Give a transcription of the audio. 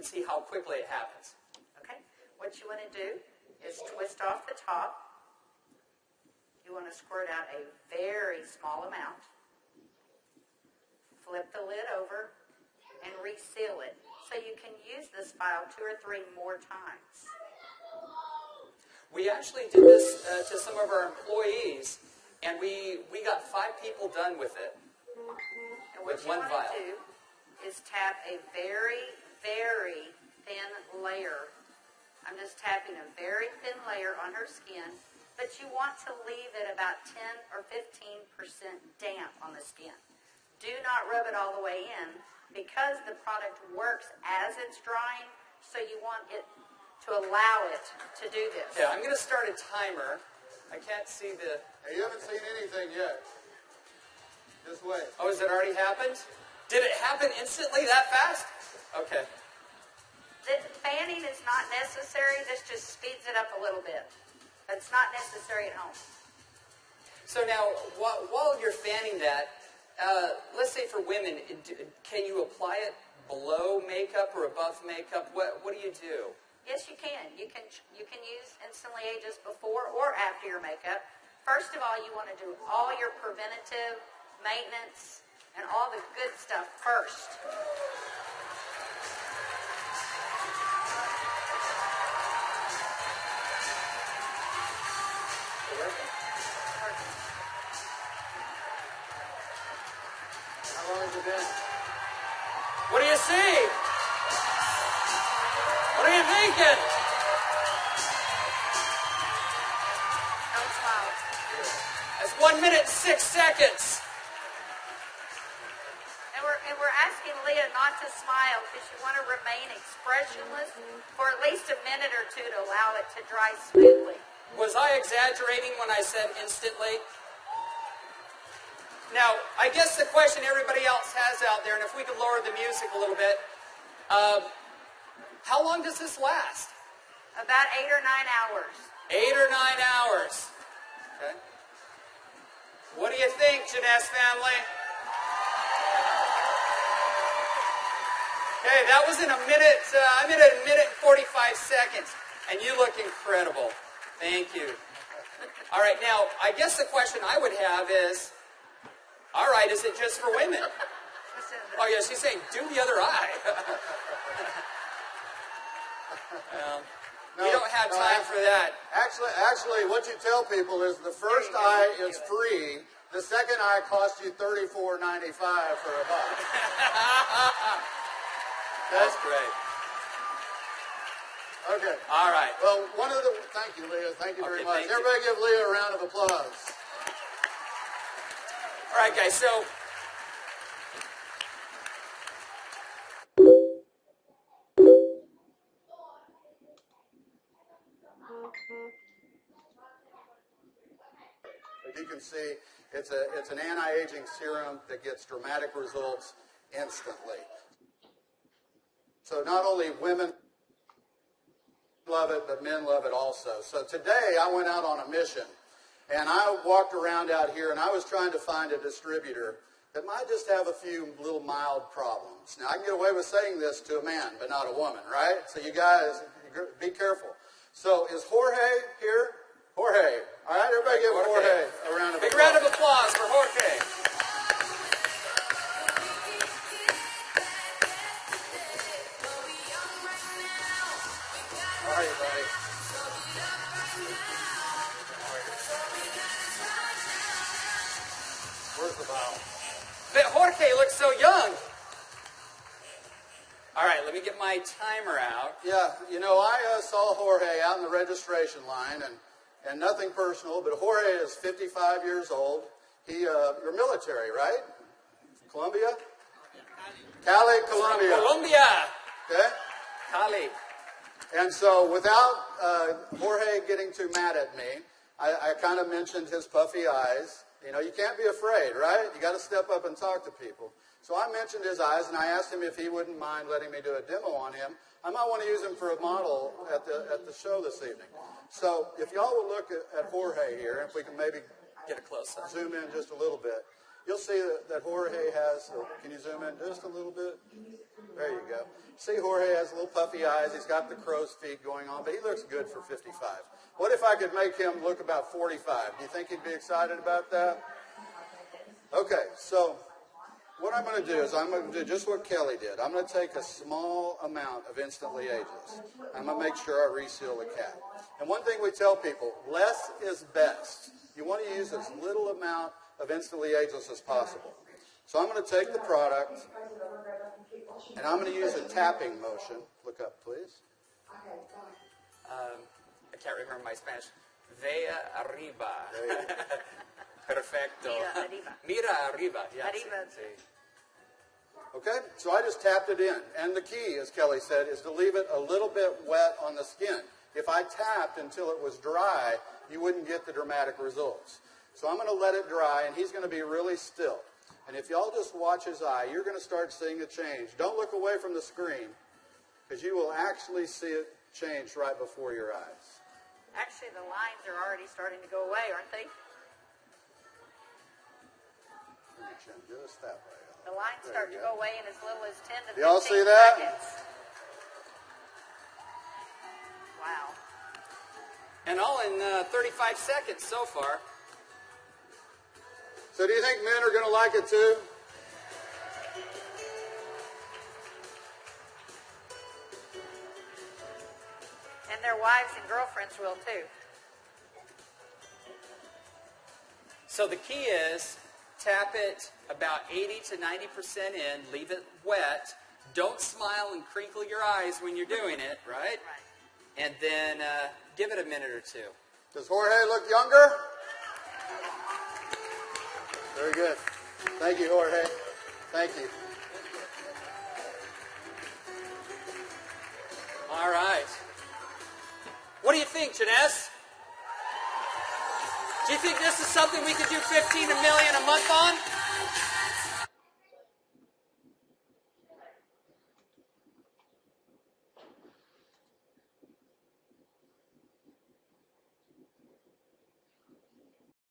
can see how quickly it happens. Okay. What you want to do is twist off the top. You want to squirt out a very small amount. Flip the lid over and reseal it so you can use this file 2 or 3 more times. We actually did this to some of our employees, and we got 5 people done with it. And what with you one want vial. to do is tap a very, very thin layer. I'm just tapping a very thin layer on her skin, but you want to leave it about 10 or 15% damp on the skin. Do not rub it all the way in because the product works as it's drying, so you want it to allow it to do this. Yeah, I'm going to start a timer. I can't see the... Hey, you haven't seen anything yet. Just wait. Oh, has it already happened? Did it happen instantly that fast? Okay. The fanning is not necessary. This just speeds it up a little bit. It's not necessary at home. So now, while you're fanning that, let's say for women, can you apply it below makeup or above makeup? What do you do? Yes, you can. You can use Instantly Ages before or after your makeup. First of all, you want to do all your preventative maintenance and all the good stuff first. How long has it been? What do you see? What are you thinking? Don't smile. That's 1 minute and 6 seconds. And we're asking Leah not to smile because you want to remain expressionless for at least a minute or 2 to allow it to dry smoothly. Was I exaggerating when I said instantly? Now, I guess the question everybody else has out there, and if we could lower the music a little bit, how long does this last? About 8 or 9 hours. 8 or 9 hours. Okay. What do you think, Jeunesse family? Okay, that was in a minute, I'm at a minute and 45 seconds, and you look incredible. Thank you. All right, now, I guess the question I would have is, all right, is it just for women? Oh, yeah, she's saying, do the other eye. We don't have time for that. Actually, what you tell people is the first eye is free. The second eye costs you $34.95 for a buck. That's great. Okay. All right. Well, thank you, Leah. Thank you very much. Everybody give Leah a round of applause. All right, guys, so as you can see, it's an anti-aging serum that gets dramatic results instantly. So not only women love it, but men love it also. So today I went out on a mission, and I walked around out here, and I was trying to find a distributor that might just have a few little mild problems. Now, I can get away with saying this to a man, but not a woman, right? So you guys, be careful. So is Jorge here? Jorge. All right, everybody give Jorge a round of applause. big round of applause for Jorge. How are you, buddy? Where's the vial? But Jorge looks so young. All right, let me get my timer out. Yeah, you know, I saw Jorge out in the registration line, and nothing personal, but Jorge is 55 years old. You're military, right? Colombia? Cali, Colombia. Colombia. Okay? Cali. And so without Jorge getting too mad at me, I kind of mentioned his puffy eyes. You know, you can't be afraid, right? You got to step up and talk to people. So I mentioned his eyes, and I asked him if he wouldn't mind letting me do a demo on him. I might want to use him for a model at the show this evening. So if y'all will look at Jorge here, if we can maybe Get a close up. zoom in just a little bit. you'll see that Jorge has, can you zoom in just a little bit? There you go. See, Jorge has little puffy eyes. He's got the crow's feet going on, but he looks good for 55. What if I could make him look about 45? Do you think he'd be excited about that? Okay, so what I'm going to do is I'm going to do just what Kelly did. I'm going to take a small amount of Instantly Ageless. I'm going to make sure I reseal the cap. And one thing we tell people, less is best. You want to use as little amount of Instantly Ageless as possible. So I'm going to take the product, and I'm going to use a tapping motion. Look up, please. I can't remember my Spanish. Vea arriba. Perfecto. Mira arriba. Mira arriba. Yeah, Arriba. sí. Okay, so I just tapped it in. And the key, as Kelly said, is to leave it a little bit wet on the skin. If I tapped until it was dry, you wouldn't get the dramatic results. So I'm going to let it dry, and he's going to be really still. And if y'all just watch his eye, you're going to start seeing a change. Don't look away from the screen, because you will actually see it change right before your eyes. Actually, the lines are already starting to go away, aren't they? Just that way. The lines start to go away in as little as 10 to 15 Y'all see that? seconds. Wow. And all in 35 seconds so far. So do you think men are going to like it too? And their wives and girlfriends will too. So the key is tap it about 80 to 90% in, leave it wet. Don't smile and crinkle your eyes when you're doing it, right? Right. And then give it a minute or two. Does Jorge look younger? Very good. Thank you, Jorge. Thank you. All right. What do you think, Janess? Do you think this is something we could do 15 million a